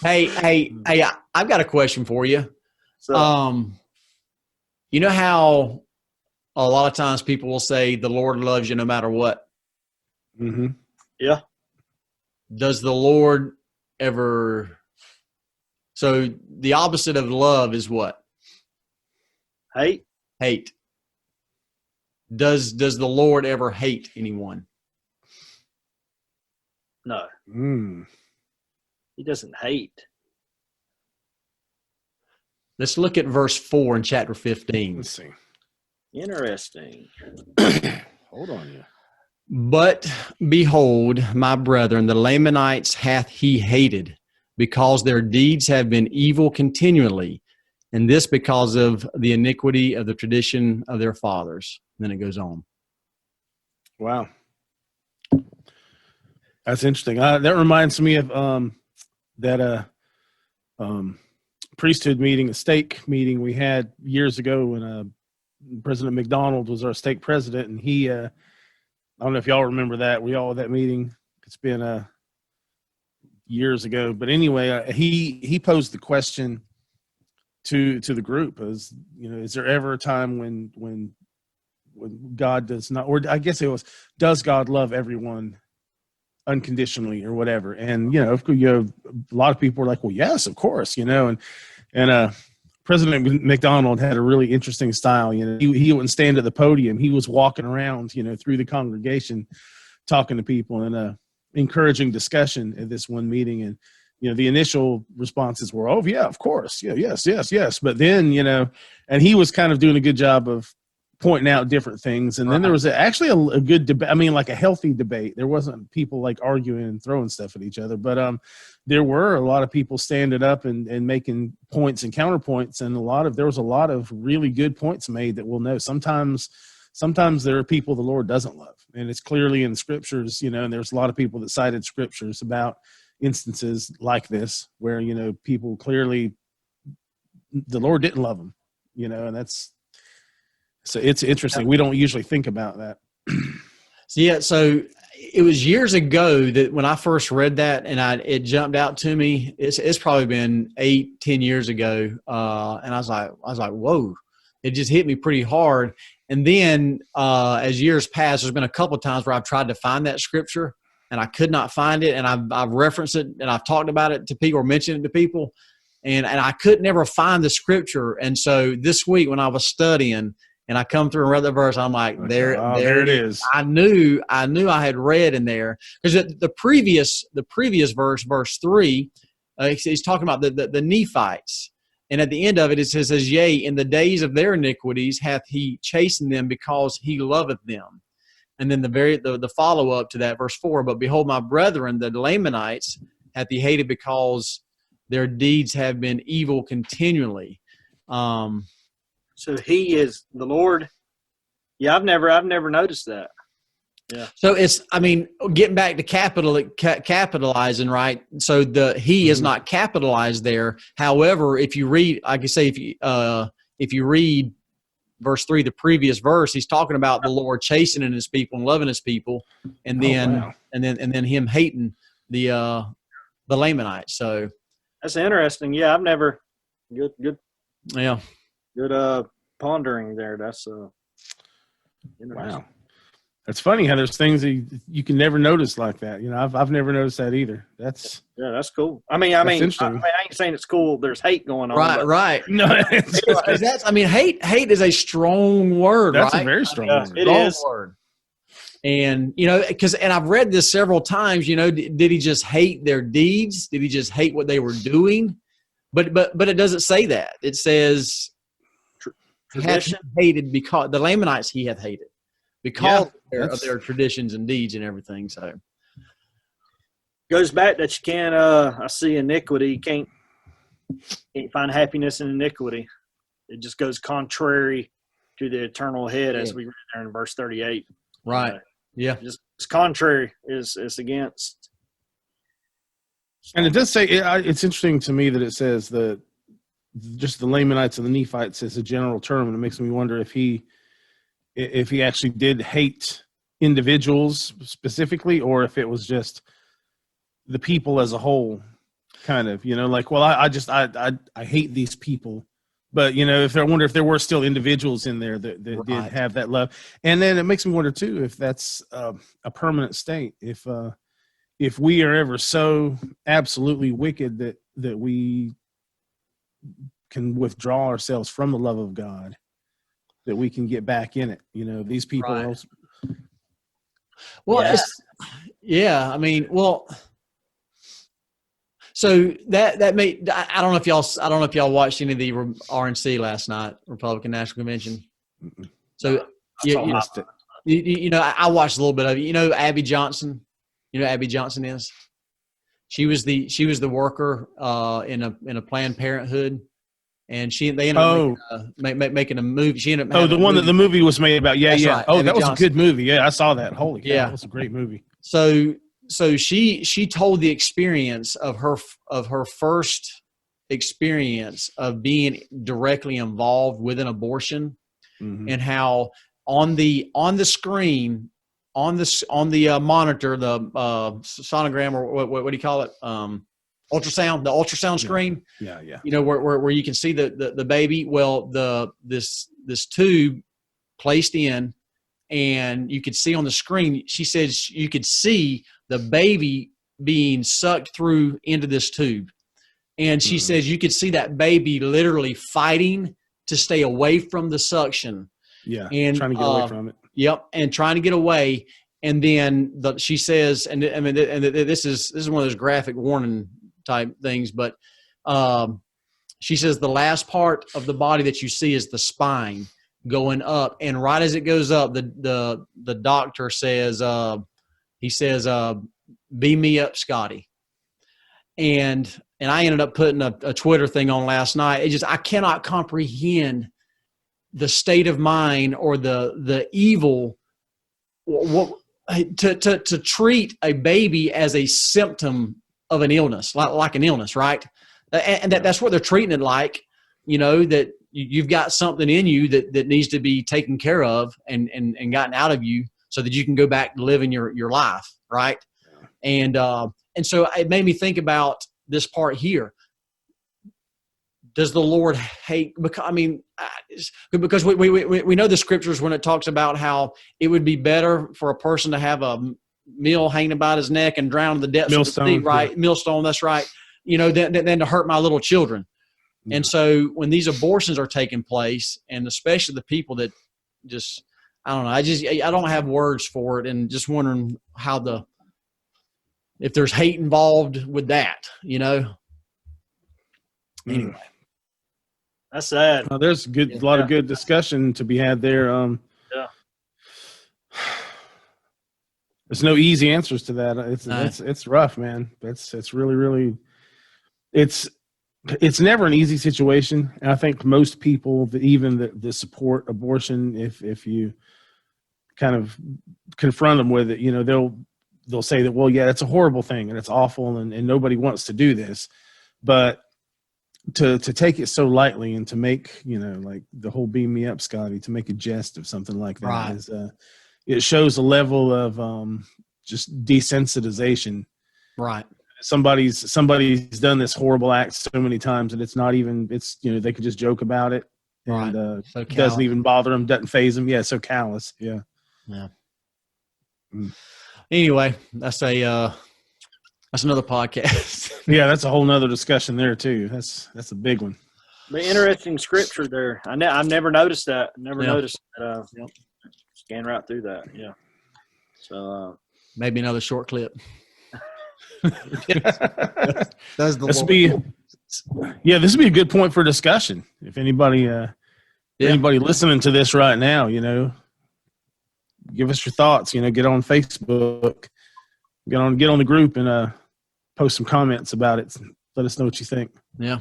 Hey, I've got a question for you. So, Um, you know how a lot of times people will say the Lord loves you no matter what. Mm-hmm. yeah, Does the Lord ever? So the opposite of love is what? hate? Hate. Does the Lord ever hate anyone? No, Mm. he doesn't hate. Let's look at verse 4 in chapter 15. Let's see. Interesting. Hold on, yeah. But behold, my brethren, the Lamanites hath he hated, because their deeds have been evil continually, and this because of the iniquity of the tradition of their fathers. And then it goes on. Wow. That's interesting. That reminds me of that priesthood meeting, a stake meeting we had years ago when President McDonald was our stake president, and he I don't know if y'all remember that. We all at that meeting. It's been years ago, but anyway, he posed the question to the group: as you know, is there ever a time when God does not, or I guess it was, does God love everyone unconditionally or whatever? And a lot of people were like, well, yes, of course, and President McDonald had a really interesting style. He wouldn't stand at the podium. He was walking around, through the congregation, talking to people and encouraging discussion at this one meeting. And the initial responses were, oh yeah, of course, yeah, yes. But then and he was kind of doing a good job of pointing out different things. And then there was actually a good debate. I mean, like a healthy debate. There wasn't people like arguing and throwing stuff at each other, but there were a lot of people standing up and making points and counterpoints. And there was a lot of really good points made that we'll know. Sometimes there are people the Lord doesn't love, and it's clearly in the scriptures, and there's a lot of people that cited scriptures about instances like this where, people clearly, the Lord didn't love them, and so it's interesting. We don't usually think about that. So it was years ago that when I first read that and it jumped out to me. It's probably been 8-10 years ago. And I was like, whoa, it just hit me pretty hard. And then as years passed, there's been a couple of times where I've tried to find that scripture and I could not find it. And I've referenced it and I've talked about it to people or mentioned it to people. And I could never find the scripture. And so this week when I was studying, and I come through and read the verse, I'm like, there it is. I knew I had read in there, because the previous verse 3, he's talking about the Nephites, and at the end of it, it says, "Yea, in the days of their iniquities hath he chastened them, because he loveth them." And then the follow up to that, verse 4, "But behold, my brethren, the Lamanites, hath he hated, because their deeds have been evil continually." So he is the Lord. Yeah, I've never noticed that. Yeah. So getting back to capitalizing, right? So he is not capitalized there. However, if you read, like I say, if you read verse 3, the previous verse, he's talking about the Lord chastening his people and loving his people, and then and then him hating the Lamanites. So that's interesting. Yeah, I've never good. Yeah. Good pondering there. That's wow. That's funny how there's things that you can never notice like that. I've never noticed that either. That's cool. I ain't saying it's cool. There's hate going on. Right. No, hate is a strong word. That's right? a very strong word. It is. Word. And and I've read this several times. Did he just hate their deeds? Did he just hate what they were doing? But it doesn't say that. It says, hath he hated, because the Lamanites he hath hated because of their traditions and deeds and everything. So goes back that you can't I see iniquity. You can't find happiness in iniquity. It just goes contrary to the eternal head, as we read there in verse 38. Right. Yeah. It's contrary, is against. And it does say, it's interesting to me that it says that just the Lamanites and the Nephites is a general term, and it makes me wonder if he actually did hate individuals specifically, or if it was just the people as a whole. kind of, like, well, I hate these people. But, I wonder if there were still individuals in there that did have that love. And then it makes me wonder, too, if that's a permanent state. If we are ever so absolutely wicked that we can withdraw ourselves from the love of God, that we can get back in it. These people. Right. Well, I mean, well, so that made, I don't know if y'all watched any of the RNC last night, Republican National Convention. So I watched a little bit of it. Abby Johnson. You know who Abby Johnson is? She was the worker in a Planned Parenthood, and they ended up making a movie. She ended up the one that the movie was made about. Yeah, That's yeah. right, Oh, Abby that was Johnson. a good movie. Yeah, I saw that. Holy cow, Yeah, that was a great movie. So she told the experience of her first experience of being directly involved with an abortion, and how on the screen, on the monitor, the sonogram, or what do you call it? Ultrasound, the ultrasound screen. Yeah. Where you can see the baby. Well, this tube placed in, and you could see on the screen. She says you could see the baby being sucked through into this tube, and she says you could see that baby literally fighting to stay away from the suction. Yeah, and trying to get away from it. Yep, and trying to get away. And then she says, and I mean, this is one of those graphic warning type things, but she says the last part of the body that you see is the spine going up, and right as it goes up, the doctor says, he says, "Beam me up, Scotty." And I ended up putting a Twitter thing on last night. I cannot comprehend the state of mind or the evil, to treat a baby as a symptom of an illness, like an illness, right? And that's what they're treating it like, that you've got something in you that needs to be taken care of and gotten out of you so that you can go back to living your life, right? And so it made me think about this part here. Does the Lord hate? Because we know the scriptures when it talks about how it would be better for a person to have a mill hanging about his neck and drown in the depths of the sea, right? Yeah. Millstone, that's right. Than to hurt my little children. Yeah. And so when these abortions are taking place, and especially the people that just, I don't know, I don't have words for it, and just wondering if there's hate involved with that, Anyway. That's sad. There's a lot of good discussion to be had there. Yeah. There's no easy answers to that. It's rough, man. It's really, really, it's never an easy situation. And I think most people that support abortion, if you kind of confront them with it, they'll say that, well, yeah, it's a horrible thing and it's awful and nobody wants to do this, but to take it so lightly and to make, like the whole "beam me up, Scotty," to make a jest of something like that, right, is it shows a level of just desensitization. Right. Somebody's done this horrible act so many times, and it's not even, they could just joke about it, and right. So doesn't even bother them, doesn't faze them. Yeah, so callous. Yeah. Yeah. Anyway, that's another podcast. Yeah, that's a whole nother discussion there too. That's a big one. The interesting scripture there. I've never noticed that. Noticed that. Scan right through that. Yeah. So maybe another short clip. This would be a good point for discussion. If anybody listening to this right now, give us your thoughts. Get on Facebook, get on the group, and post some comments about it. Let us know what you think. Yeah.